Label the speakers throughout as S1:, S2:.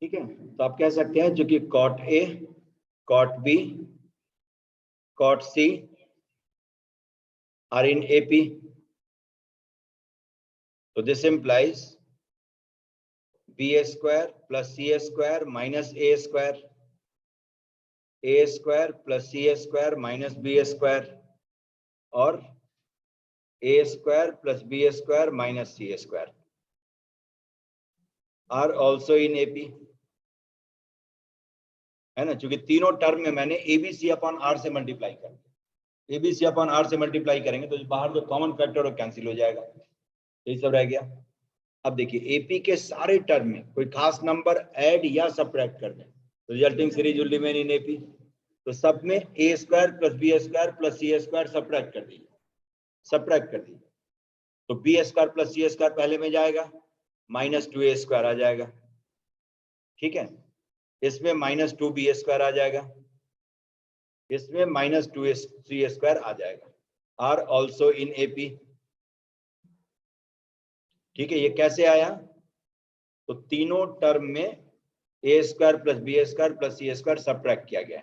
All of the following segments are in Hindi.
S1: ठीक है, तो आप कह सकते हैं जो कि cot A, cot B, cot C are in AP, तो this implies B square plus C square minus A square, A square plus C square minus B square, और A square plus B square minus C square are also in AP, है ना, क्योंकि तीनों टर्म में मैंने एबीसी अपॉन आर से मल्टीप्लाई कर दिया। एबीसी अपॉन आर से मल्टीप्लाई करेंगे तो बाहर जो कॉमन फैक्टर वो कैंसिल हो जाएगा, यही सब रह गया। अब देखिए एपी के सारे टर्म में कोई खास नंबर ऐड या सब्ट्रैक्ट कर दें तो resulting series will remain in AP. तो सब में A square plus B square plus C square subtract कर दीजिए, सब्ट्रैक्ट कर दीजिए, तो B square plus C square पहले में जाएगा, माइनस टू ए स्क्वायर आ जाएगा, ठीक है, इसमें माइनस टू बी स्क्वायर आ जाएगा, इसमें माइनस टू सी स्क्वायर आ जाएगा, आर ऑल्सो इन एपी। ठीक है, ये कैसे आया, तो तीनों टर्म में A square plus B square plus C square subtract किया गया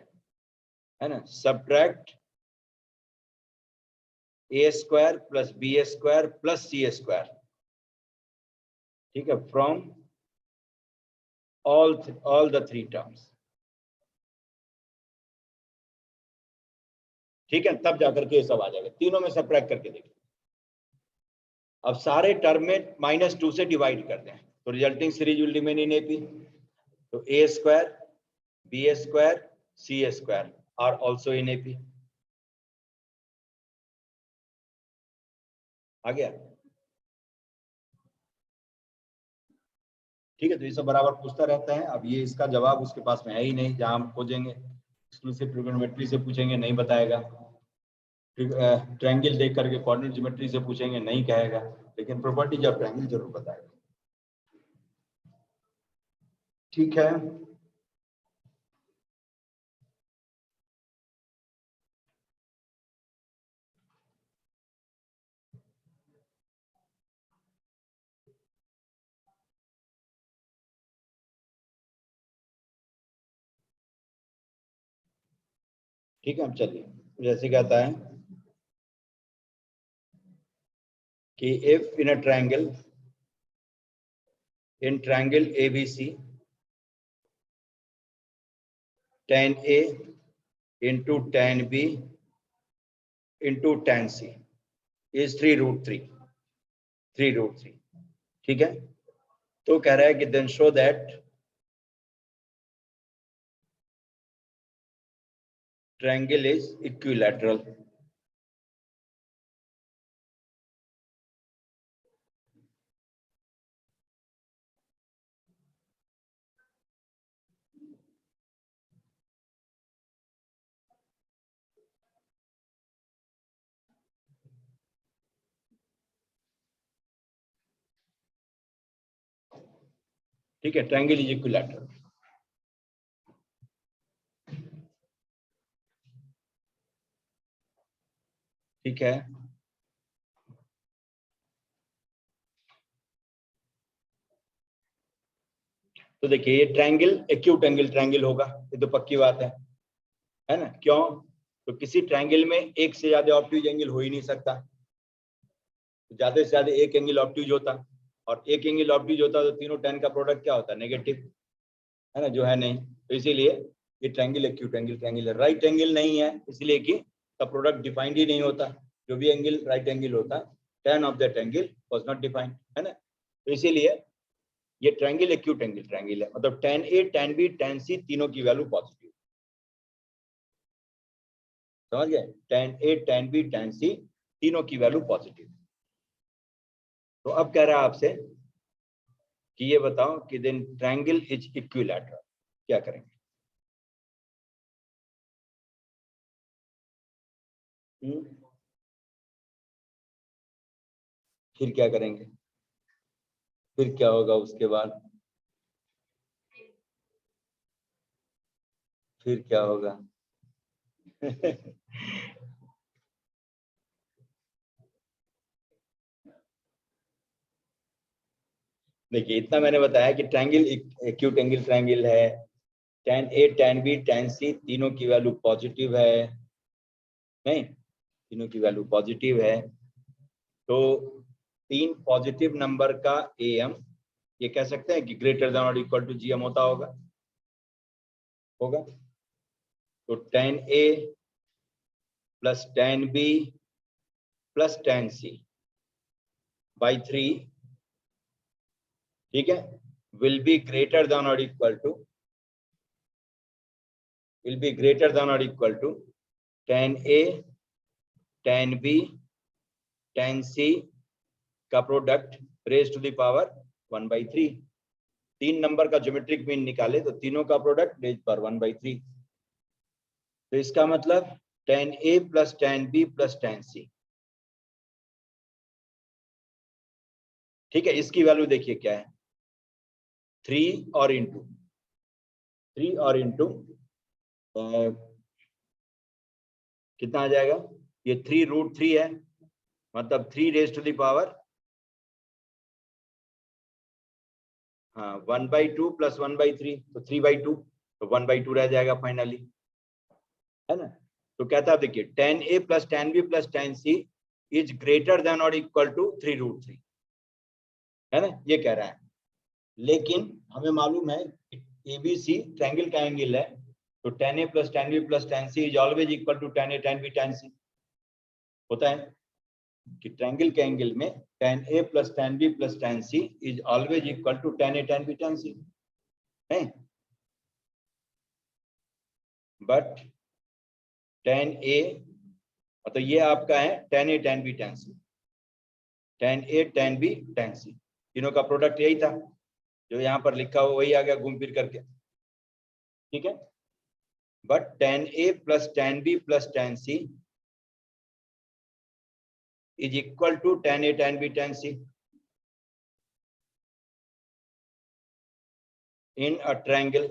S1: है ना, subtract A square plus B square plus C square, ठीक है, from all the three terms, ठीक है, तब जाकर के ये सब आ जाएगा, तीनों में सब्ट्रैक्ट करके देखिए। अब सारे टर्म में माइनस टू से डिवाइड कर दें तो resulting series will remain in AP, तो A square B square C square are also in AP, आ गया, ठीक है। तो ये सब बराबर पूछता रहता है, अब ये इसका जवाब उसके पास में है ही नहीं, जहां हम खोजेंगे एक्सक्लूसिव ट्रिगोनोमेट्री से पूछेंगे नहीं बताएगा, ट्रायंगल देख करके कोऑर्डिनेट ज्योमेट्री से पूछेंगे नहीं कहेगा, लेकिन प्रॉपर्टीज ऑफ ट्रायंगल जरूर बताएगा, ठीक है। ठीक है, अब चलिए, जैसे कहता है कि if in a triangle, in triangle ABC tan A into tan B into tan C is 3√3, 3√3, ठीक है। तो कह रहा है कि then show that triangle is equilateral, ठीक है, ट्रायंगल इज इक्विलैटरल, ठीक है। तो देखिए ये ट्रायंगल एक्यूट एंगल ट्रायंगल होगा, ये तो पक्की बात है ना, क्यों, तो किसी ट्रायंगल में एक से ज्यादा ऑब्ट्यूज एंगल हो ही नहीं सकता, ज्यादा से ज्यादा एक एंगल ऑब्ट्यूज होता, और एक एंगल ऑब्ट्यूज होता तो तीनों tan का प्रोडक्ट क्या होता, नेगेटिव, है ना, जो है नहीं, तो इसीलिए ये ट्रायंगल एक्यूट एंगल ट्रायंगल है, राइट एंगल नहीं है इसलिए कि का प्रोडक्ट डिफाइंड ही नहीं होता, जो भी एंगल राइट एंगल होता tan of that angle was not defined, है ना, तो इसीलिए ये ट्रायंगल एक्यूट एंगल ट्रायंगल है, मतलब tan A tan B tan C तीनों की वैल्यू पॉजिटिव, समझ गए, tan A tan B tan C तीनों की वैल्यू पॉजिटिव। तो अब कह रहा है आपसे कि ये बताओ कि देन ट्रायंगल इज इक्विलैटरल, क्या करेंगे, फिर क्या करेंगे, फिर क्या होगा उसके बाद, फिर क्या होगा देखिए इतना मैंने बताया कि ट्रायंगल एक्यूट एंगल ट्रायंगल है, tan A tan B tan C तीनों की वैल्यू पॉजिटिव है, नहीं तीनों की वैल्यू पॉजिटिव है, तो 3 पॉजिटिव नंबर का AM ये कह सकते हैं कि ग्रेटर देन और इक्वल टू GM होता होगा, तो tan A plus tan B plus tan C by 3, ठीक है, will be greater than or equal to tan A tan B tan C का product raise to the power 1/3। 3 नंबर का ज्योमेट्रिक मीन निकाले तो तीनों का प्रोडक्ट रेज पर 1/3, तो इसका मतलब tan A plus tan B plus tan C, ठीक है। इसकी वैल्यू देखिए क्या है, 3 और इंटू कितना आ जाएगा, ये 3√3 है, मतलब 3 raise to the power 1/2 plus 1/3, तो 3/2, तो 1/2 रह जाएगा फाइनली, है ना। तो कहता है देखिए tan A plus tan B plus tan C is greater than और इक्वल टू 3√3, है ना, ये कह रहा है। लेकिन हमें मालूम है ABC ट्रायंगल का एंगल है, तो tan A plus tan B plus tan C is always equal to tan A tan B tan C, होता है कि ट्रायंगल के एंगल में tan A plus tan B plus tan C is always equal to tan A tan B tan C है, बट tan A तो ये आपका है tan A tan B tan C, tan A tan B tan C तीनों का प्रोडक्ट यही था, जो यहाँ पर लिखा हुआ वही आ गया घूम फिर करके, ठीक है। But tan A plus tan B plus tan C is equal to tan A tan B tan C in a triangle,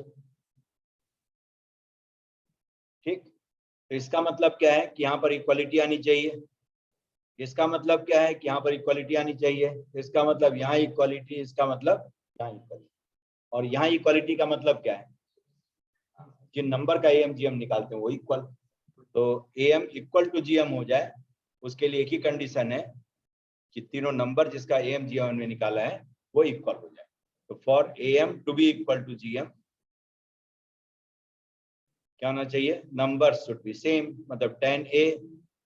S1: ठीक। तो इसका मतलब क्या है कि यहाँ पर इक्वालिटी आनी चाहिए, इसका मतलब क्या है कि यहाँ पर इक्वालिटी आनी चाहिए, इसका मतलब यहाँ इक्वालिटी, इसका मतलब यहाँ इक्वालिटी, और यहाँ इक्वालिटी का मतलब क्या है, जिन नंबर का AM GM निकालते हैं वो इक्वल, तो AM इक्वल टू GM हो जाए उसके लिए एक ही कंडीशन है कि तीनों नंबर जिसका AM GM ने निकाला है वो इक्वल हो जाए। तो for AM to be equal to GM क्या होना चाहिए, नंबर शुड बी सेम, मतलब tan A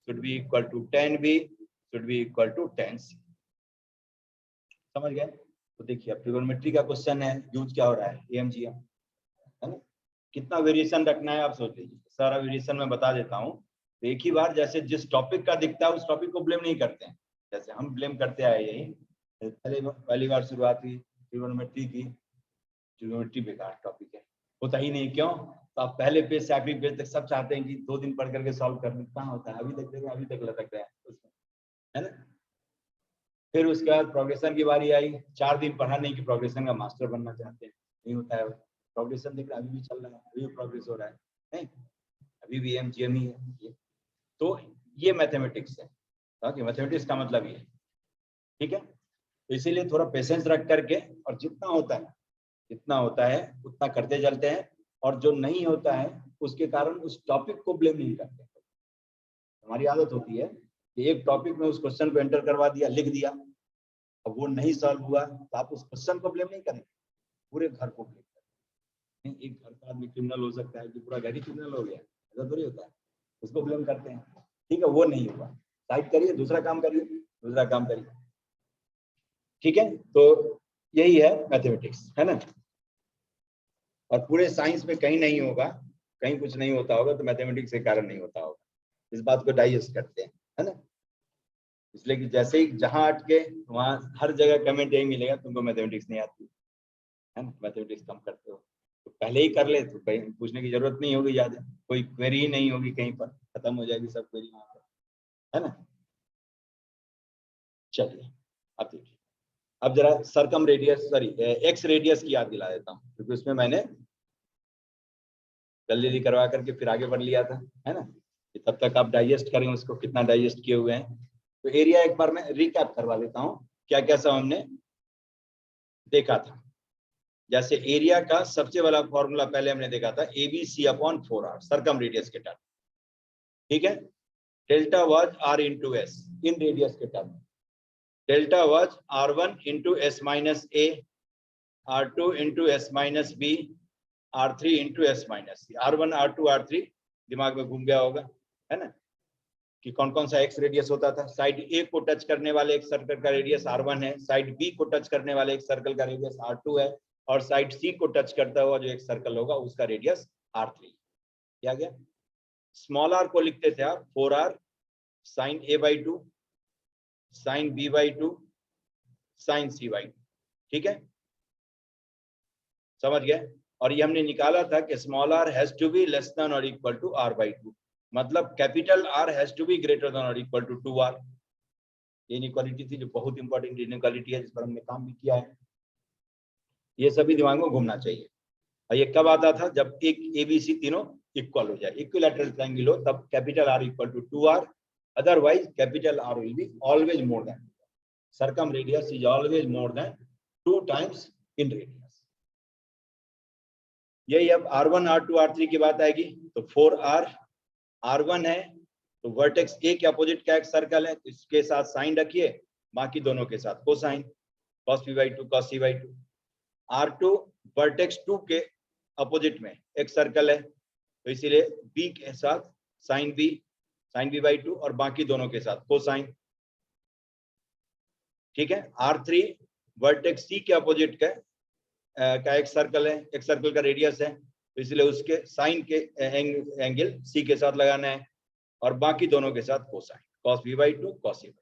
S1: should be equal to tan B should be equal to tan C, समझ गए। तो देखिए अब ट्रिगोनोमेट्री का क्वेश्चन है, यूज क्या हो रहा है AM GM, है ना। कितना वेरिएशन रखना है आप सोच लीजिए, सारा वेरिएशन मैं बता देता हूँ। तो एक ही बार जैसे जिस टॉपिक का दिखता है उस टॉपिक को ब्लेम नहीं करते हैं, जैसे हम ब्लेम करते आए यही पहली बार शुरुआत हुई ट्रिगोनोमेट्री की, ट्रिगोनोमेट्री बेकार टॉपिक है, होता ही नहीं, क्यों, तो आप पहले पेज से आखिरी पेज तक सब चाहते हैं कि 2 दिन पढ़ करके सॉल्व कर लें, कहाँ होता है, अभी तक लटक रहे हैं उसमें, है ना। फिर उसके बाद प्रोग्रेशन की बारी आई, 4 दिन पढ़ा नहीं कि प्रोग्रेशन का मास्टर बनना चाहते हैं, नहीं होता है, प्रोग्रेशन देख रहे अभी भी चल रहा है, अभी भी प्रोग्रेस हो रहा है, नहीं अभी भी AM GM ही है ये। तो ये मैथमेटिक्स है, कि मैथमेटिक्स का मतलब ये, ठीक है। तो इसीलिए थोड़ा पेशेंस रख करके और जितना होता है उतना करते चलते हैं, और जो नहीं होता है उसके कारण उस टॉपिक को ब्लेम नहीं करते। हमारी आदत होती है कि एक टॉपिक में उस क्वेश्चन को एंटर करवा दिया, लिख दिया, अब वो नहीं सॉल्व हुआ तो आप उस क्वेश्चन को ब्लेम नहीं करेंगे, पूरे घर को ब्लेम करेंगे। एक घर का आदमी क्रिमिनल हो सकता है कि पूरा घर ही क्रिमिनल हो गया, ऐसा थोड़ी होता है, उसको ब्लेम करते हैं, ठीक है, वो नहीं हुआ, साइड करिए, दूसरा काम करिए, ठीक है। तो यही है मैथमेटिक्स, है ना। और पूरे साइंस में कहीं नहीं होगा, कहीं कुछ नहीं होता होगा तो मैथमेटिक्स के कारण नहीं होता होगा, इस बात को डाइजेस्ट करते हैं, है ना। इसलिए कि जैसे ही जहां अटके वहां हर जगह कमेंट यही मिलेगा, तुमको मैथमेटिक्स नहीं आती, है ना, मैथमेटिक्स कम करते हो, तो पहले ही कर ले तो कहीं पूछने की जरूरत नहीं होगी, ज्यादा कोई क्वेरी ही नहीं होगी, कहीं पर खत्म हो जाएगी सब क्वेरी वहां पर, है ना। चलिए अब देखिए, अब जरा सरकम रेडियस सॉरी एक्स रेडियस की याद दिला देता हूँ, क्योंकि उसमें मैंने जल्दी करवा करके फिर आगे बढ़ लिया था, है ना। तब तक आप डाइजेस्ट करें उसको, कितना डाइजेस्ट किए हुए हैं। तो एरिया एक बार मैं रिकैप करवा देता हूँ, क्या क्या सब हमने देखा था। जैसे एरिया का सबसे बड़ा फॉर्मूला पहले हमने देखा था ABC upon 4R circumradius के टर्म, ठीक है। Delta was R into S inradius के term, delta was R1 into S minus A, R2 into S minus B, R3 into S minus C. R1 R2 R3 दिमाग में घूम गया होगा, है ना, कि कौन कौन सा एक्स रेडियस होता था। साइड ए को टच करने वाले एक सर्कल का रेडियस R1 है, साइड बी को टच करने वाले एक सर्कल का रेडियस R2 है, और साइड सी को टच करता हुआ जो एक सर्कल होगा उसका रेडियस R3। क्या गया? स्मॉल r को लिखते थे आप 4R sign A/2 sign B/2 sign C/2, ठीक है, समझ गए। और ये हमने निकाला था कि small r has to be less than और इक्वल टू R/2, मतलब capital R has to be greater than और इक्वल टू 2R। ये इनइक्वालिटी थी जो बहुत इंपॉर्टेंट इनइक्वालिटी है, जिस पर हमने काम भी किया है। ये सभी दिमाग में घूमना चाहिए। और ये कब आता था? जब एक ABC तीनों इक्वल हो जाए, इक्विलैटरल ट्रायंगल हो, तब capital R equal to 2R, otherwise capital R will be always more than, circumradius is always more than 2 times inradius. यही अब R1 R2 R3 की बात आएगी तो 4R R1 है तो वर्टेक्स ए के अपोजिट का एक सर्कल है, इसके साथ साइन रखिए, बाकी दोनों के साथ cosine, cos p/2 cos c/2। R2 vertex 2 के अपोजिट में एक सर्कल है, तो इसीलिए बी के साथ साइन b/2 और बाकी दोनों के साथ कोसाइन, ठीक है। R3 वर्टेक्स सी के अपोजिट का एक सर्कल है, एक सर्कल का रेडियस है, तो इसलिए उसके साइन के एंगल सी के साथ लगाना है, और बाकी दोनों के साथ cosine, cos b/2 cos c/2।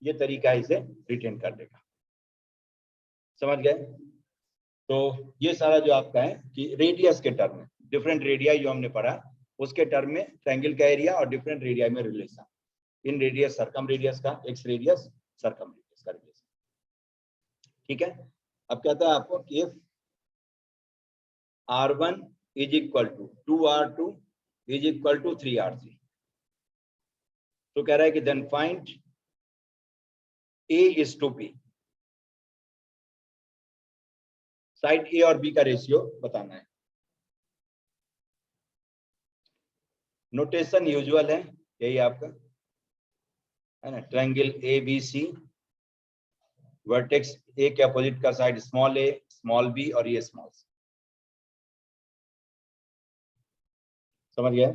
S1: ये तरीका इसे रिटेन कर देगा, समझ गए। तो ये सारा जो आपका है कि रेडियस के टर्म में डिफरेंट रेडियाई जो हमने पढ़ा, उसके टर्म में ट्रायंगल का एरिया और डिफरेंट रेडियाई में relation, inradius circumradius का, एक्स रेडियस सर्कम रेडियस का रिलेशन, ठीक है। अब कहता है आपको कि R1 is equal to 2R2 is equal to 3R3, तो कह रहा है कि then find A is to B, side A और बी का रेशियो बताना है। नोटेशन यूजुअल है, यही आपका है ना, ट्रायंगल ABC, वर्टेक्स ए के अपोजिट का side small a small b और ये स्मॉल c, समझ गए।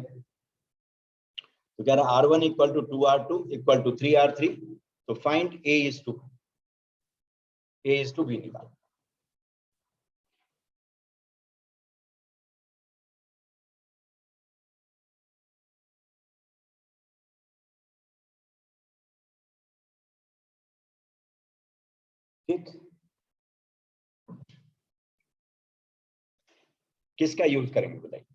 S1: तो कह रहा R1 equal to 2R2 equal to 3R3, तो find A is to B निकालो। ठीक, किसका यूज करेंगे बताइए?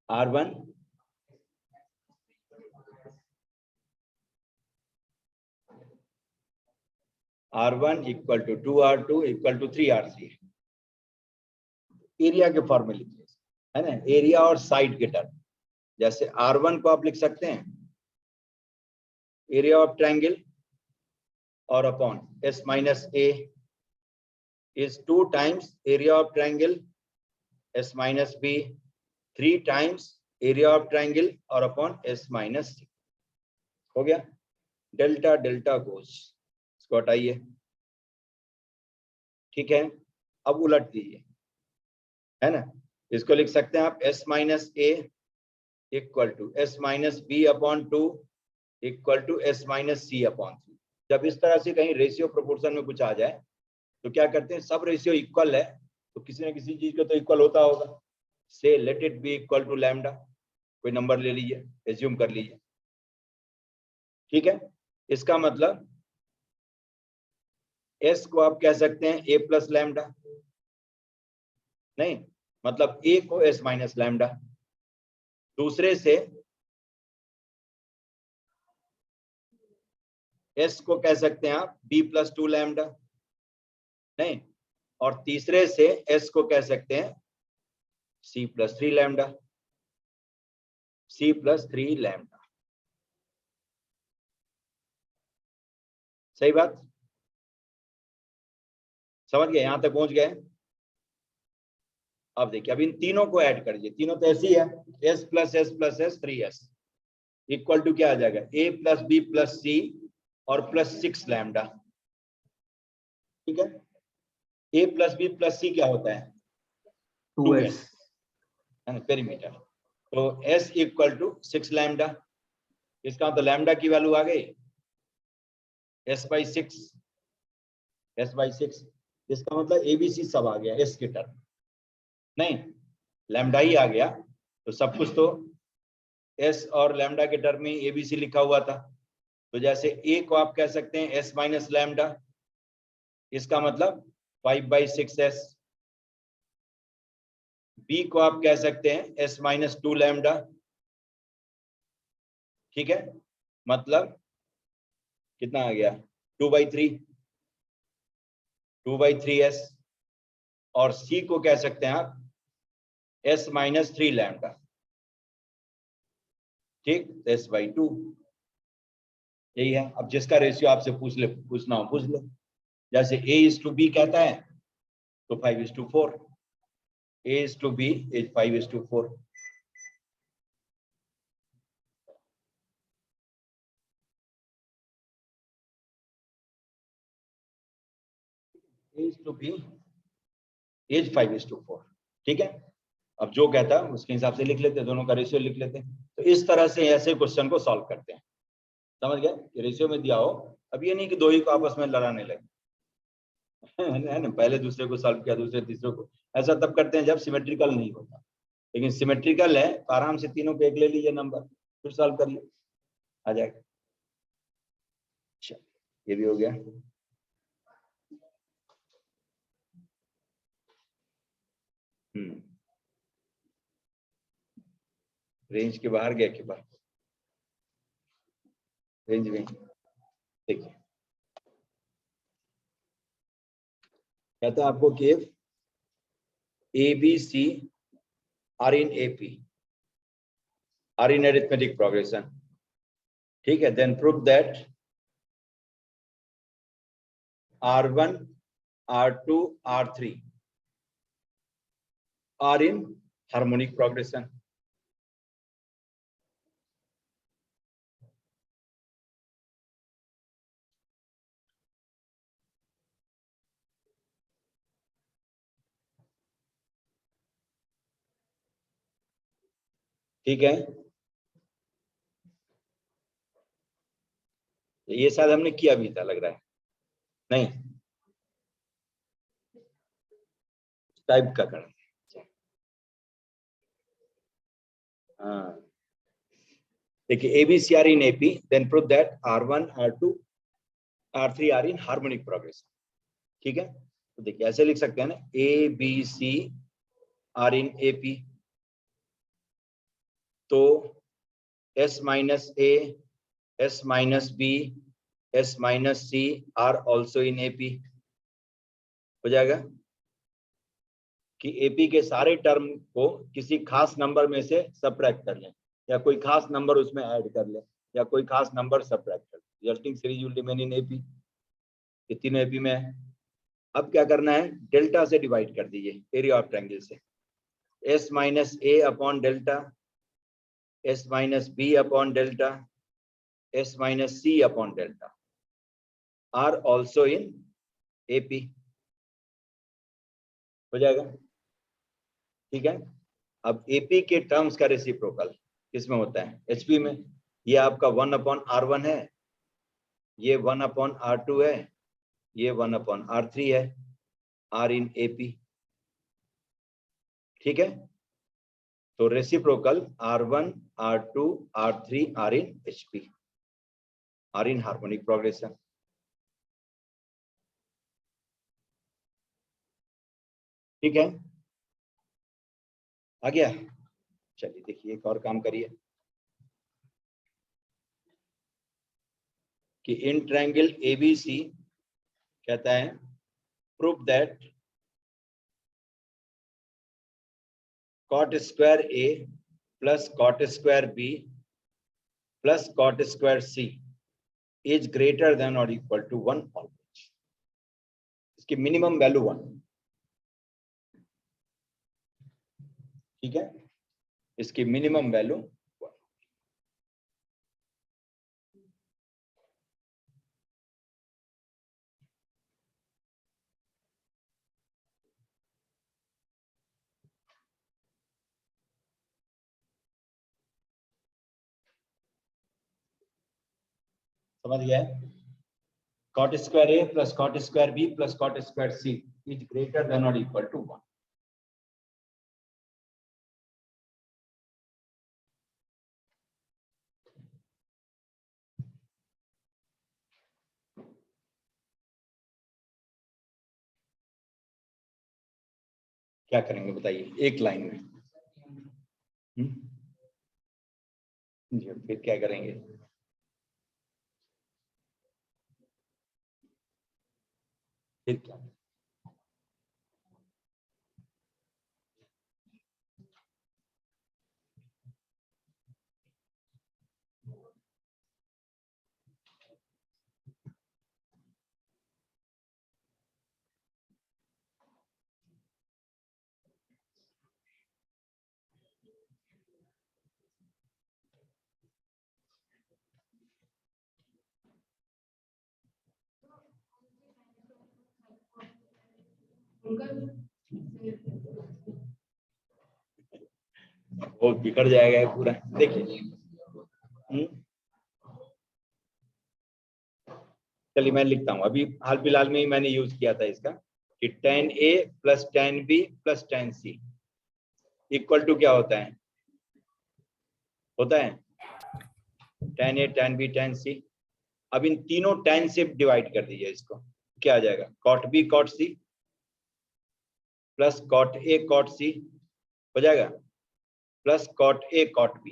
S1: R1 equal to 2R2 equal to 3R3, area के फॉर्मूले है ना, एरिया और साइड के टर्म। जैसे R1 को आप लिख सकते हैं एरिया ऑफ ट्रायंगल और upon S minus A is 2 times area of triangle S minus B, 3 times area of triangle और अपॉन S minus C। हो गया, डेल्टा डेल्टा गोज, इसको हटाइए, ठीक है। अब उलट दीजिए, है ना, इसको लिख सकते हैं आप S minus A equal to S minus B upon 2 equal to S minus C upon 3। जब इस तरह से कहीं रेशियो प्रोपोर्शन में कुछ आ जाए तो क्या करते हैं, सब रेशियो इक्वल है तो किसी न किसी चीज का तो इक्वल होता होगा, say let it be equal to lambda, कोई नंबर ले लीजिए, एज्यूम कर लीजिए, ठीक है। इसका मतलब S को आप कह सकते हैं A प्लस लैम्डा, नहीं मतलब A को S माइनस लैम्डा, दूसरे से S को कह सकते हैं आप B प्लस 2 लैम्डा, नहीं, और तीसरे से S को कह सकते हैं C plus 3 lambda. c plus 3 lambda. सही बात, समझ गए, यहां तक पहुंच गए। अब देखिए, अब इन तीनों को ऐड करिए, तीनों तो ऐसी है, s plus S plus S 3s equal to क्या आ जाएगा, a plus B plus C और प्लस 6 लैम्डा। ठीक है, a plus B plus C क्या होता है, 2s है ना, पेरीमीटर। तो s इक्वल टू 6 लैम्डा, इसका मतलब लैम्डा की वैल्यू आ गई s बाई 6, इसका मतलब एबीसी सब आ गया s के टर्म, नहीं लैम्डा ही आ गया, तो सब कुछ तो s और लैम्डा के टर्म में एबीसी लिखा हुआ था। तो जैसे a को आप कह सकते हैं s माइनस लैम्डा, इसका मतलब 5/6s। b को आप कह सकते हैं s माइनस 2 लैम्डा, ठीक है, मतलब कितना आ गया 2/3s। और c को कह सकते हैं आप s माइनस 3 लैम्डा, ठीक, s बाई 2। यही है, अब जिसका रेशियो आपसे पूछना हो पूछ लो। जैसे a:b कहता है तो 5:4, a:b इज 5:4। a:b इज 5:4, ठीक है। अब जो कहता है उसके हिसाब से लिख लेते हैं, दोनों का रेशियो लिख लेते हैं। तो इस तरह से ऐसे क्वेश्चन को सॉल्व करते हैं, समझ गए। रेशियो में दिया हो, अब ये नहीं कि दो ही को आपस में लड़ाने लगे है ना, पहले दूसरे को सॉल्व किया, दूसरे तीसरे को। ऐसा तब करते हैं जब सिमेट्रिकल नहीं होता, लेकिन सिमेट्रिकल है तो आराम से तीनों पे एक ले लीजिए नंबर, फिर सॉल्व करिए, आ जाएगा। अच्छा, ये भी हो गया। रेंज के बाहर गया के बाद रेंज में, देखिए कहता है आपको कि A B C are in AP, are in arithmetic progression, ठीक है। Then prove that R1 R2 R3 are in harmonic progression. ठीक है, ये शायद हमने किया भी था लग रहा है, नहीं टाइप का करना। हाँ, देखिए ABCR in AP, then prove that R1 R2 R3 are in harmonic progression, ठीक है। तो देखिए ऐसे लिख सकते हैं ना, ABC आर इन AP, तो S minus A, S minus B, S minus C are also in AP। हो जाएगा कि AP के सारे टर्म को किसी खास नंबर में से सबट्रैक्ट कर लें, या कोई खास नंबर उसमें ऐड कर लें, या कोई खास नंबर सबट्रैक्ट कर लें। Resulting series will remain in AP, ये तीनों AP में है। अब क्या करना है, डेल्टा से डिवाइड कर दीजिए, एरिया ऑफ ट्रायंगल से। S minus A upon delta, S minus B upon delta, S minus C upon delta R also in AP। हो जाएगा, ठीक है। अब AP के टर्म्स का रेसिप्रोकल किसमें होता है, HP में। ये आपका 1/R1 है, ये 1/R2 है, ये 1/R3 है, R इन AP, ठीक है। तो reciprocal R1 R2 R3 R इन HP, R इन हार्मोनिक प्रोग्रेशन। ठीक है, आ गया। चलिए देखिए एक और काम करिए कि इन ट्रायंगल ABC कहता है prove that cot square A plus cot square B plus cot square C is greater than और इक्वल टू 1 ऑलवेज। इसकी मिनिमम वैल्यू 1। ठीक है, इसकी मिनिमम वैल्यू 1। समझ गया? Cot square A plus cot square B plus cot square C is greater than और इक्वल टू 1। क्या करेंगे बताइए एक लाइन में? जी, फिर क्या करेंगे? फिर क्या? वो बिगड़ जाएगा ये पूरा। देखिए चलिए मैं लिखता हूँ, अभी हाल फिलहाल में ही मैंने यूज किया था इसका कि tan A plus tan B plus tan C equal to क्या होता है? tan A tan B tan C। अब इन तीनों tan से डिवाइड कर दीजिए इसको, क्या आ जाएगा? cot B cot C plus cot A cot C हो जाएगा plus cot A cot B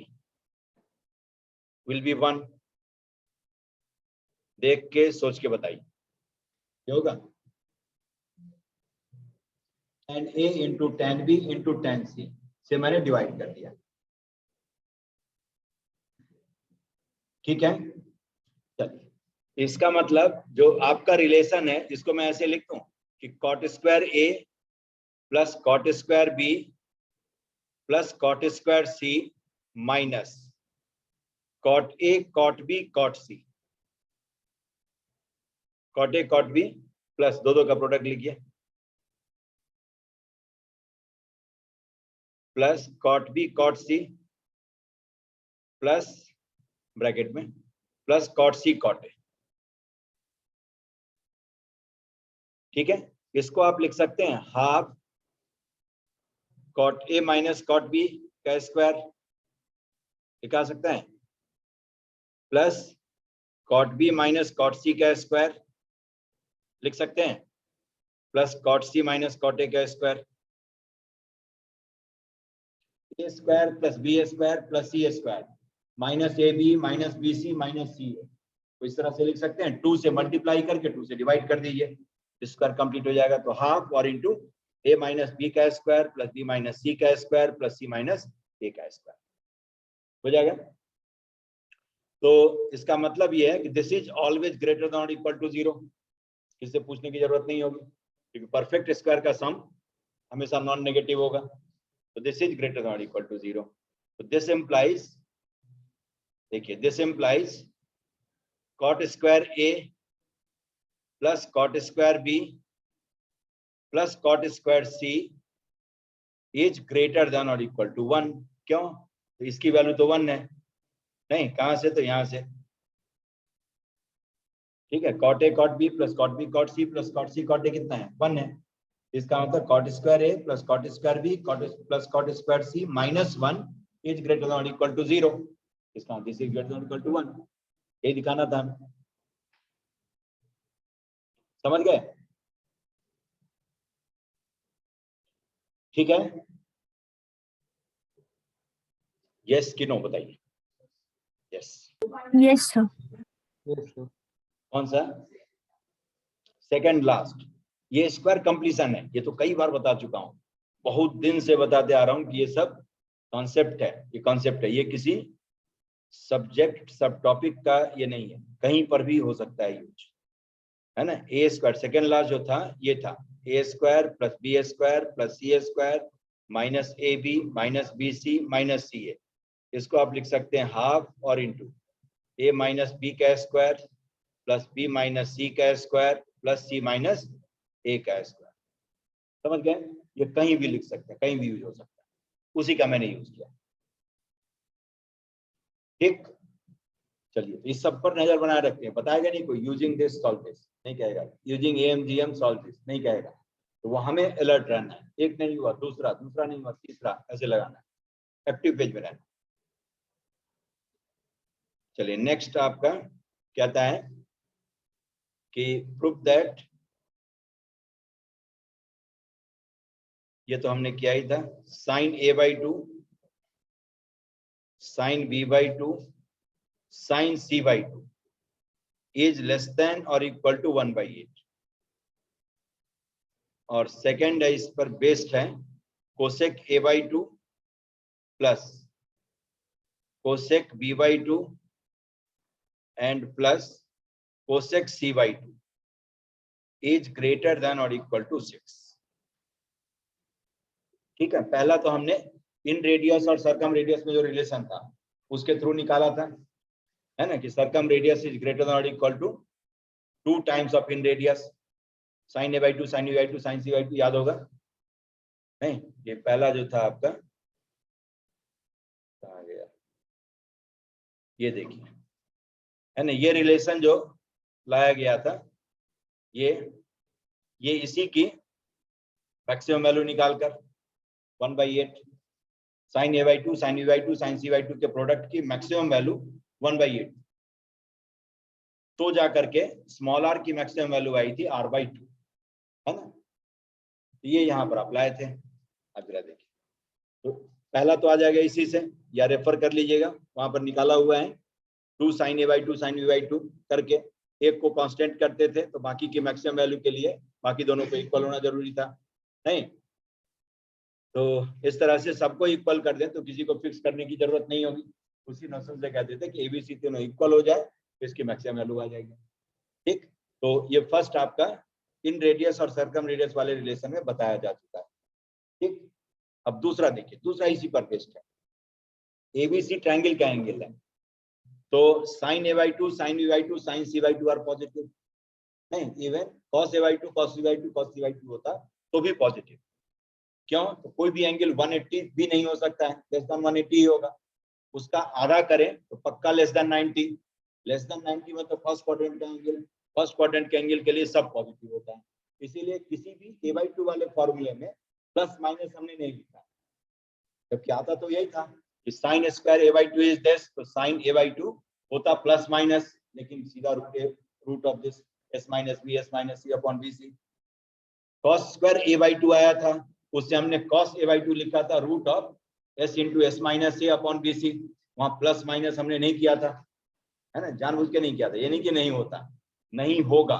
S1: will be 1। देख के सोच के बताइए क्या होगा? tan A into tan B into tan C से मैंने डिवाइड कर दिया। ठीक है, चलिए इसका मतलब जो आपका रिलेशन है इसको मैं ऐसे लिखता हूं कि cot square A plus cot square B plus cot square C minus cot A cot B cot C। cot A cot B plus दो का प्रोडक्ट लिखिए plus cot B cot C plus bracket में plus cot C cot A। ठीक है, इसको आप लिख सकते हैं half cot A minus cot B का स्क्वायर लिखा सकते हैं plus cot B minus cot C का स्क्वायर लिख सकते हैं plus cot C minus cot A का square. A square plus B square plus C square minus AB minus BC minus CA। तो इस तरह से लिख सकते हैं, 2 से मल्टीप्लाई करके 2 से डिवाइड कर दीजिए, स्क्वायर कंप्लीट हो जाएगा। तो हाफ और इंटू A माइनस B का square plus B minus C का square plus C minus A का स्क्वायर हो जाएगा। तो इसका मतलब ये है कि this is always greater than और इक्वल टू 0। किससे पूछने की जरूरत नहीं होगी क्योंकि परफेक्ट स्क्वायर का सम हमेशा नॉन नेगेटिव होगा। तो दिस इज ग्रेटर देन और इक्वल टू 0। तो दिस इंप्लाइज, देखिए this implies cot square A plus cot square B plus cot square C is greater than और इक्वल टू 1। क्यों? तो इसकी वैल्यू तो 1 है। नहीं, कहां से? तो यहां से। ठीक है, cot A cot B plus cot B cot C plus cot C cot A कितना है? 1 है। इसका मतलब cot square A plus cot square B plus cot square C minus 1 is greater than और इक्वल टू 0। इसका दिस इज ग्रेटर देन और इक्वल टू 1, ये दिखाना था। समझ गए? ठीक है, यस कि नो बताइए। Yes
S2: yes sir.
S1: कौन सा? Second last. ये स्क्वायर कंप्लीशन है, ये तो कई बार बता चुका हूं, बहुत दिन से बताते आ रहा हूं कि ये सब कॉन्सेप्ट है, ये कॉन्सेप्ट है, ये किसी सब्जेक्ट सब टॉपिक का ये नहीं है, कहीं पर भी हो सकता है यूज, है ना। ए स्क्वायर सेकेंड लॉ जो था ये था A square plus B square plus C square minus A B minus B C minus C A. इसको आप लिख सकते हैं हाफ और इंटू ए माइनस बी का square plus B minus C का square plus C minus A का स्क्वायर। समझ गए? ये कहीं भी लिख सकते हैं, कहीं भी यूज हो सकता है, उसी का मैंने यूज किया। ठीक, चलिए इस सब पर नजर बनाए रखते हैं। बताएगा नहीं कोई यूजिंग दिस सॉल्व दिस नहीं कहेगा, यूजिंग एएमजीएम सॉल्व दिस नहीं कहेगा, तो वो हमें अलर्ट रहना है। एक नहीं हुआ दूसरा, दूसरा नहीं हुआ तीसरा, ऐसे लगाना है, एक्टिव पेज में रहना। चलिए नेक्स्ट आपका कहता है कि प्रूफ दैट, ये तो हमने किया ही था, sine a by 2 sine b by 2 sine c by 2 is less than और इक्वल टू 1/8। और सेकेंड है इस पर बेस्ड है cosec a by 2 plus cosec b by 2 and plus cosec c by 2 is greater than और इक्वल टू 6। ठीक है, पहला तो हमने इन रेडियस और सरकम रेडियस में जो रिलेशन था उसके थ्रू निकाला था, है ना, कि circumradius is greater than और equal to 2 times of inradius, sine A by 2 sine B by 2 sine C by 2, याद होगा नहीं? ये पहला जो था आपका, कहाँ गया, ये देखिए, है ना, ये रिलेशन जो लाया गया था, ये इसी की मैक्सिमम वैल्यू निकालकर 1/8 sine A by 2 sine B by 2 sine C by 2 के प्रोडक्ट की मैक्सिमम वैल्यू 1/8, तो जाकर के स्मॉल आर की मैक्सिमम वैल्यू आई थी r/2, है ना। ये यहाँ पर आप लाए थे, अब जरा देखिए, तो पहला तो आ जाएगा इसी से, या रेफर कर लीजिएगा, वहां पर निकाला हुआ है 2 sine A by 2 sine B by 2 करके, एक को कांस्टेंट करते थे तो बाकी की मैक्सिमम वैल्यू के लिए बाकी दोनों को इक्वल होना जरूरी था, नहीं? तो इस तरह से सबको इक्वल कर दें तो किसी को फिक्स करने की जरूरत नहीं होगी, उसी नोशन से कहते थे कि एबीसी तीनों इक्वल हो जाए तो इसकी मैक्सिमम वैल्यू आ जाएगी। ठीक, तो ये फर्स्ट आपका इन रेडियस और सर्कम रेडियस वाले रिलेशन में बताया जा चुका है। ठीक, अब दूसरा देखिए, दूसरा इसी पर बेस्ड है, एबीसी ट्रायंगल का एंगल है, तो sine A by 2 sine B by 2 sine C by 2 are positive, नहीं, even cos A by 2 cos C by 2 cos C by 2 होता तो भी पॉजिटिव। क्यों? तो कोई भी एंगल 180 भी नहीं हो सकता है, लेस देन 180 ही होगा, उसका आधा करें तो पक्का लेस देन 90, लेस देन 90 मतलब फर्स्ट क्वाड्रेंट का एंगल, फर्स्ट क्वाड्रेंट के एंगल के लिए सब पॉजिटिव होता है। इसीलिए किसी भी a बाई 2 वाले फॉर्मूले में प्लस माइनस हमने नहीं लिखा, जब क्या आता तो यही था कि sine square a by 2 is this, तो साइन a बाई 2 होता प्लस माइनस, लेकिन सीधा root of this s minus b s minus c upon bc। cos square a by 2 आया था, उससे हमने cos a बाई 2 लिखा था root of s into S minus A upon B C, वहां प्लस माइनस हमने नहीं किया था, है ना, जानबूझ के नहीं किया था, ये नहीं कि नहीं होता, नहीं होगा,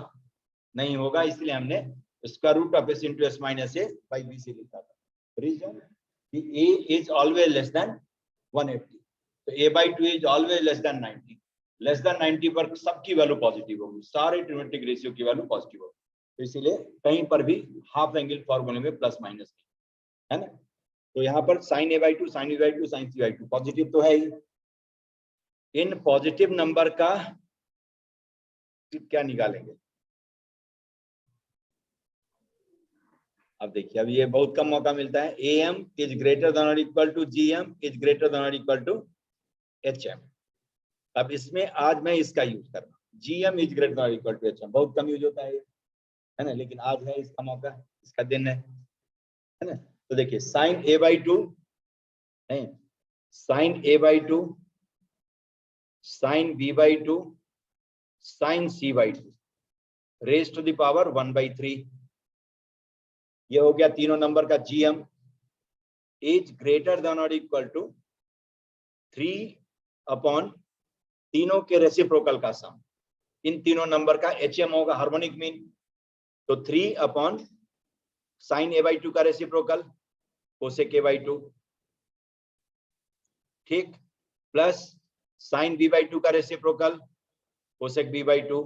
S1: नहीं होगा, इसलिए हमने square root of s into S minus A by B C लिखा था। Reason a is always less than 180, तो a by 2 is always less than 90, less than 90 पर सबकी वैल्यू पॉजिटिव होगी, सारे ट्रिग्नोमेट्रिक रेशियो की वैल्यू पॉजिटिव होगी, तो इसीलिए कहीं पर भी हाफ एंगल फॉर्मूले में प्लस माइनस नहीं, है ना। तो यहाँ पर sine A by 2 sine B by 2 sine C by 2 positive तो है ही। इन पॉजिटिव नंबर का क्या निकालेंगे? अब देखिए, अब ये बहुत कम मौका मिलता है, am इज ग्रेटर देन और equal to gm is greater than और इक्वल टू hm। अब इसमें आज मैं इसका यूज कर रहा हूँ, gm इज ग्रेटर देन और इक्वल टू hm, बहुत कम यूज होता है ना, लेकिन आज है इसका मौका, इसका दिन है ना। तो देखिए साइन a बाई 2 नहीं, sine a by 2 sine b by 2 sine c by 2 raise to the power 1/3, ये हो गया तीनों नंबर का gm इज ग्रेटर देन और इक्वल टू 3 अपॉन तीनों के रेसिप्रोकल का सम, इन तीनों नंबर का hm होगा हार्मोनिक मीन, तो 3 अपॉन साइन a बाई 2 का रेसिप्रोकल कोसेक a बाई 2 ठीक, प्लस साइन b बाई 2 का reciprocal cosec b by 2,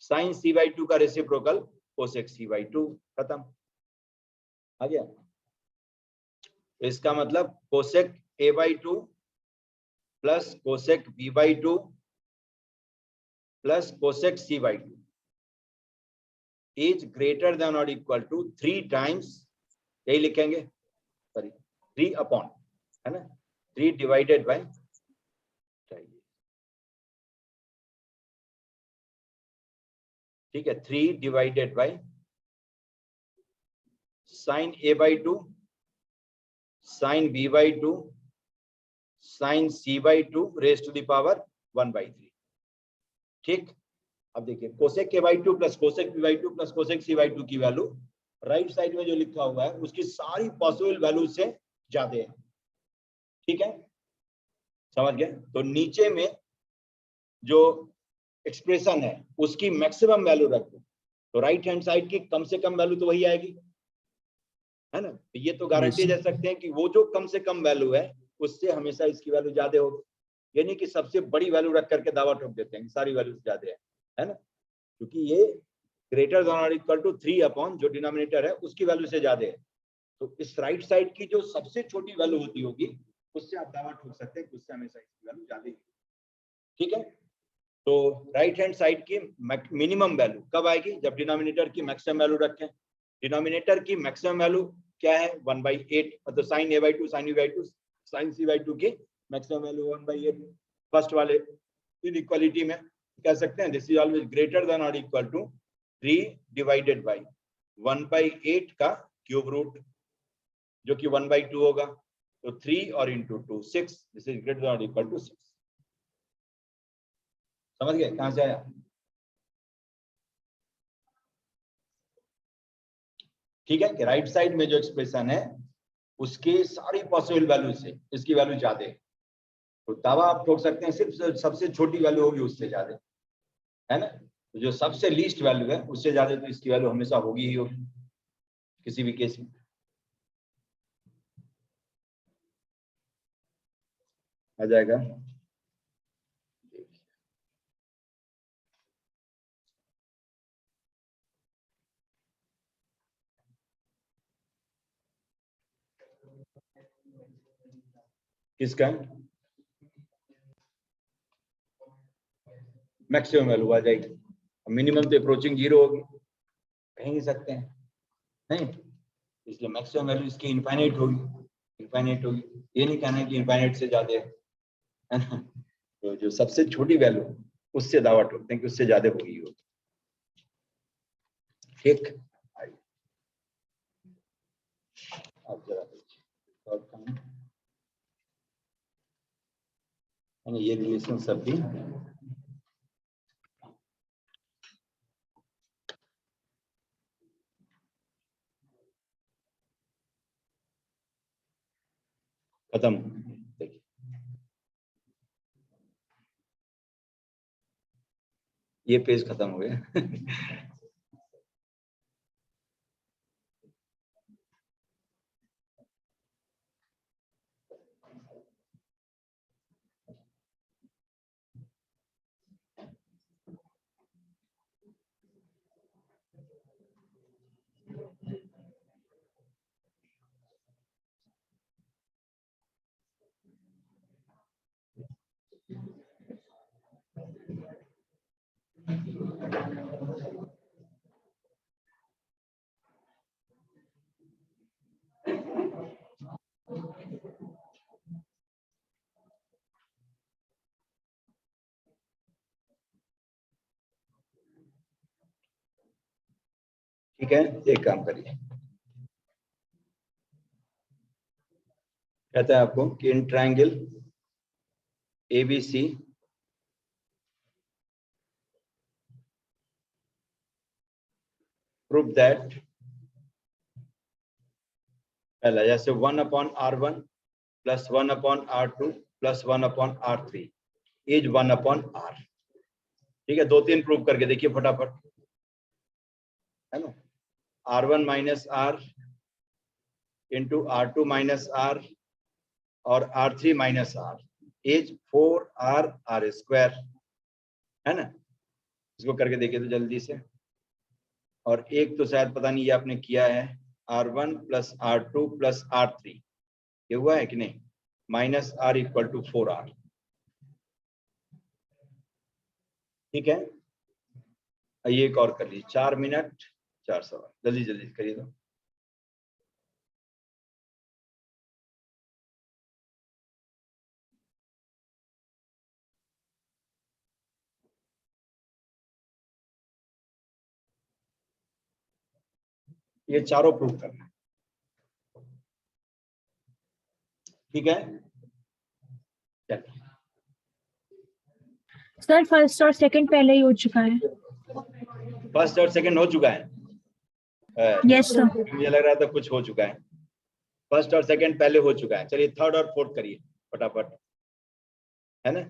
S1: sine c by 2 का रेसिप्रोकल कोसेक c बाई 2, खत्म। आ गया। इसका मतलब cosec a by 2 plus cosec b by 2 plus cosec c by 2 is greater than और इक्वल टू 3 टाइम्स, यही लिखेंगे, सॉरी 3 अपॉन, है ना, 3 डिवाइडेड बाय, ठीक है, 3 divided by sine a by 2 sine b by 2 sine c by 2 raise to the power 1/3। ठीक, अब देखिए cosec k by 2 plus cosec b by 2 plus cosec c by 2 की वैल्यू राइट साइड में जो लिखा हुआ है उसकी सारी पॉसिबल वैल्यू से ज्यादा है। ठीक है, समझ गए? तो नीचे में जो एक्सप्रेशन है उसकी मैक्सिमम वैल्यू रख दो, तो राइट हैंड साइड की कम से कम वैल्यू तो वही आएगी, है ना। तो ये तो गारंटी दे सकते हैं कि वो जो कम से कम वैल्यू है उससे हमेशा इसकी वैल्यू ज्यादा होगी। ये नहीं कि सबसे बड़ी वैल्यू रख करके दावा ठोक देते हैं सारी वैल्यू ज्यादा है ना, क्योंकि ये ग्रेटर देन और इक्वल टू 3 अपॉन जो डिनोमिनेटर है उसकी वैल्यू से ज्यादा है। तो इस राइट साइड की जो सबसे छोटी वैल्यू होती होगी उससे आप दावा ठोक सकते हैं कि उससे हमेशा इसकी वैल्यू ज्यादा है। ठीक है, तो राइट हैंड साइड की मिनिमम वैल्यू कब आएगी? जब डिनोमिनेटर की मैक्सिमम वैल्यू रखें। डिनोमिनेटर की मैक्सिमम वैल्यू क्या है? 1/8, मतलब sine a by 2 sine b by 2 sine c by 2 की मैक्सिमम वैल्यू 1/8। फर्स्ट वाले इनइक्वालिटी में कह सकते हैं this is always greater than और इक्वल टू 3 डिवाइडेड बाई 1/8 का क्यूब रूट, जो कि 1/2 होगा। तो 3 और into 2 6, this is greater than और इक्वल टू 6। समझ गए कहां से आया? ठीक है, कि राइट साइड में जो एक्सप्रेशन है उसके सारी पॉसिबल वैल्यू से इसकी वैल्यू ज्यादा है, तो दावा आप ठोक सकते हैं सिर्फ सबसे छोटी वैल्यू होगी उससे ज्यादा, है ना। तो जो सबसे लीस्ट वैल्यू है उससे ज्यादा तो इसकी वैल्यू हमेशा होगी ही होगी किसी भी केस में। आ जाएगा। किसका? मैक्सिमम वैल्यू आ जाएगी, मिनिमम तो अप्रोचिंग 0 होगी, कह नहीं सकते हैं, नहीं, इसलिए मैक्सिमम वैल्यू इसकी इनफाइनाइट होगी, इनफाइनाइट होगी। ये नहीं कहना है कि इनफाइनाइट से ज्यादा है ना। तो जो सबसे छोटी वैल्यू उससे दावा ठोकते हैं कि उससे ज्यादा होगी। ठीक, अब जरा ये रिलेशन सब भी खत्म। देखिए ये पेज खत्म हो गया। ठीक है, एक काम करिए, कहता है आपको कि in triangle ABC prove that, पहला जैसे 1/R1 plus 1/R2 plus 1/R3 is 1/R। ठीक है, 2-3 प्रूव करके देखिए फटाफट, है ना। R1 minus R into R2 minus R और R3 minus R is 4R square, है ना। इसको करके देखिए तो जल्दी से। और एक तो शायद पता नहीं ये आपने किया है, R1 plus R2 plus R3, ये हुआ है कि नहीं, minus R equal to 4R। ठीक है, ये एक और कर लीजिए, 4 मिनट 4 सवाल, जल्दी जल्दी करिए तो। ये चारों प्रूव करना है, ठीक है। चलिए
S2: सर फर्स्ट और सेकंड पहले ही हो चुका है।
S1: फर्स्ट और सेकंड हो चुका है।
S2: Yes sir.
S1: मुझे लग रहा था कुछ हो चुका है। फर्स्ट और सेकंड पहले हो चुका है। चलिए थर्ड और फोर्थ करिए फटाफट, है ना।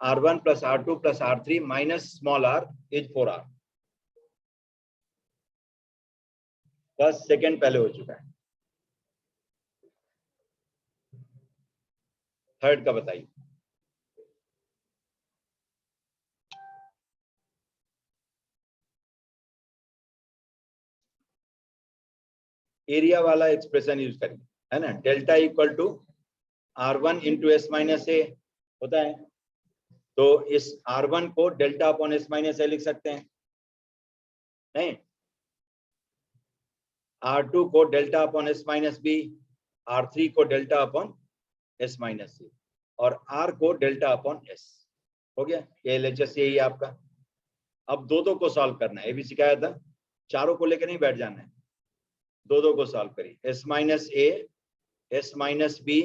S1: R1 plus R2 plus R3 minus small r is 4R। First second पहले हो चुका है, थर्ड का बताइए। एरिया वाला एक्सप्रेशन यूज करिए, है ना। Delta equal to R1 into S minus A होता है, तो इस R1 को delta upon S minus A लिख सकते हैं, नहीं। R2 को delta upon S minus B, R3 को delta upon S minus C, और R को डेल्टा अपॉन एस। हो गया, ये LHS यही आपका। अब दो को सॉल्व करना है, ये भी सिखाया था, चारों को लेकर नहीं बैठ जाना है, दो को सॉल्व करिए। S minus A, S minus B,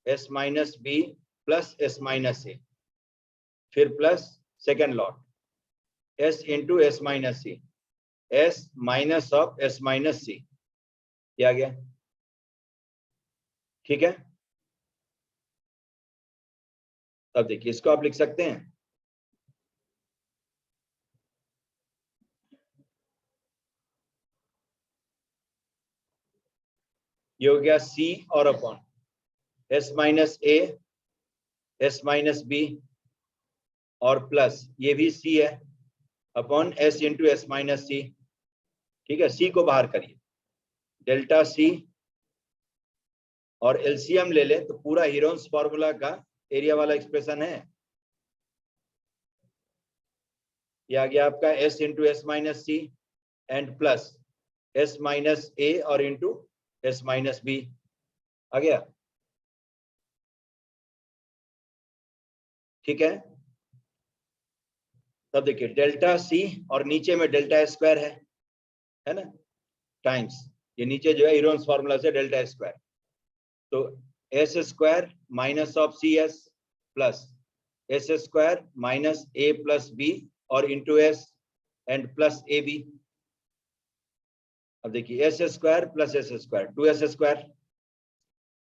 S1: S minus B plus S minus A, फिर plus second lot S into S minus C, S minus of S minus C, क्या गया, ठीक है। अब देखिए इसको आप लिख सकते हैं, ये हो गया सी और upon S minus A, S minus B, और प्लस ये भी सी है upon S into S minus C, ठीक है। सी को बाहर करिए, डेल्टा सी, और एलसीएम ले ले तो पूरा हीरोन्स फॉर्मूला का एरिया वाला एक्सप्रेशन है, ये आ गया आपका S into S minus C and plus S minus A और इंटू एस माइनस बी आ गया, ठीक है। तब देखिए डेल्टा सी और नीचे में डेल्टा स्क्वायर है ना, टाइम्स ये नीचे जो है हीरोन्स फॉर्मूला से डेल्टा स्क्वायर, तो S square minus of C S plus S square minus A plus B और into S and plus A B. अब देखिए S square plus S square 2s square,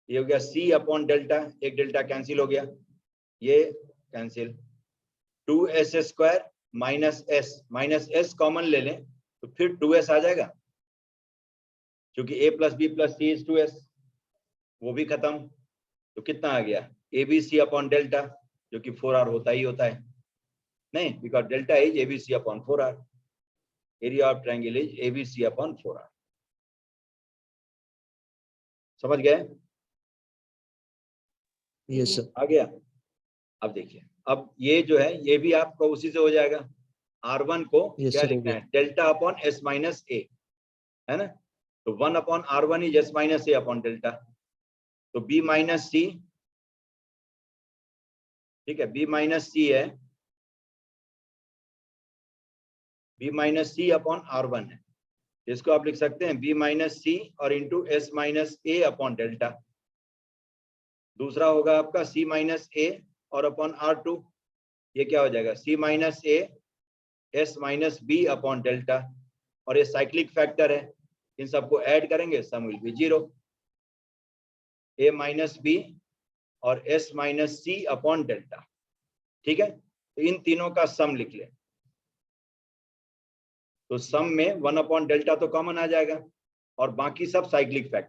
S1: ये हो गया सी अपॉन डेल्टा, एक डेल्टा कैंसिल हो गया, ये cancel, 2s square minus S common ले लें तो फिर 2s आ जाएगा, क्योंकि a plus B plus C is 2s, वो भी खत्म, तो कितना आ गया ABC अपॉन डेल्टा, जो कि 4R होता ही होता है, नहीं, because delta is ABC upon 4R, area of triangle is ABC upon 4R। समझ गए?
S3: Yes sir.
S1: आ गया। अब देखिए, अब ये जो है ये भी आपको उसी से हो जाएगा, R1 को
S3: Yes,
S1: क्या
S3: sir,
S1: लिखना
S3: हो
S1: है, डेल्टा अपॉन एस माइनस ए, है ना, तो 1 upon R1 is S minus A upon delta, तो B माइनस सी, ठीक है, B माइनस सी है, B minus C upon R1 है, इसको आप लिख सकते हैं B माइनस सी और into S minus A upon delta. दूसरा होगा आपका C माइनस ए और अपॉन R2, ये क्या हो जाएगा C minus A S minus B upon delta, और ये साइक्लिक फैक्टर है, इन सबको ऐड करेंगे sum will be 0, A minus B और S minus C upon delta, ठीक है। तो इन तीनों का सम लिख ले, तो सम में 1 अपॉन डेल्टा तो कॉमन आ जाएगा और बाकी सब साइक्लिक फैक्टर।